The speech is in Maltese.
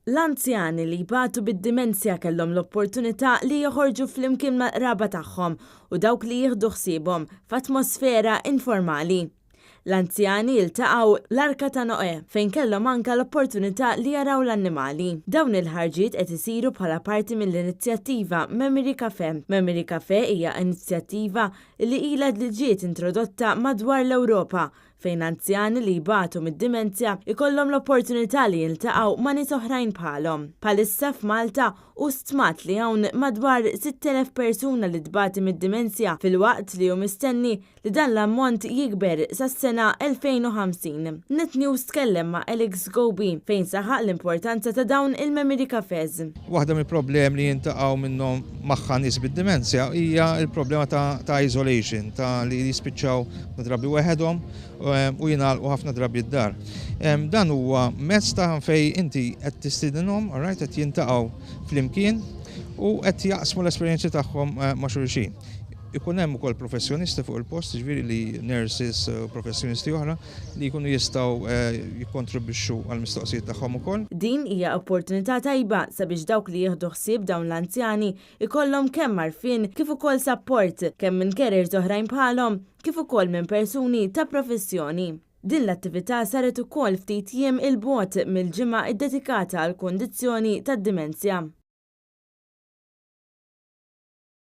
L-anzjani li jbatu bid-dimensja kellhom l-opportunità li joħorġu flimkien mal-qraba tagħhom u dawk li jieħdu ħsiebhom f'atmosfera informali. L-anzjani jiltaqgħu l-Arka ta' Noè fejn kellhom anke l-opportunità li jaraw l-annimali. Dawn il-ħarġiet qed isiru bħala parti mill-inizjattiva Memory Cafe. Memory Cafe hija inizjattiva li ilha li ġiet introdotta madwar l-Ewropa fejn anzjani li jbatu mid-dimensja ikollhom l-opportunità li jiltaqgħu ma' nies oħrajn bħalhom. Bħalissa f'Malta u stmat li hawn madwar 6,000 persuna li tbati mid-dimensja fil-waqt li hu mistenni li dan l-ammont jikber sas-sena 2050. Net News tkellem ma' Alex Gobi fejn saħaq l-importanza ta' dawn il-Memory Cafes. Waħda mill-problemi li jintaqgħu minnhom magħha nies bid-dimensja hija l-problema ta' isolation, ta' li jispiċċaw drabi weħedhom u jingħalqu ħafna drabi d-dar. Dan huwa mezz ta' fej inti qed tistidinhom, qed jintaqgħu flimkien u qed jaqsmu l-esperjenzi tagħhom ma' xulxin. Ikun hemm ukoll professjonisti fuq il-post, ġifieri li nurses, professjonisti oħra li jkunu jistgħu jikkontribwixxu għall-mistoqsijiet tagħhom ukoll. Din hija opportunità tajba sabiex dawk li jieħdu ħsieb dawn l-anzjani ikollhom kemm għarfien kif ukoll support kemm minn careers oħrajn bħalhom kif ukoll minn persuni ta' professjoni. Din l-attività saret ukoll ftit jiem il-bogħod mill-ġimgħa iddedikata għall kundizzjoni tad-dimensja.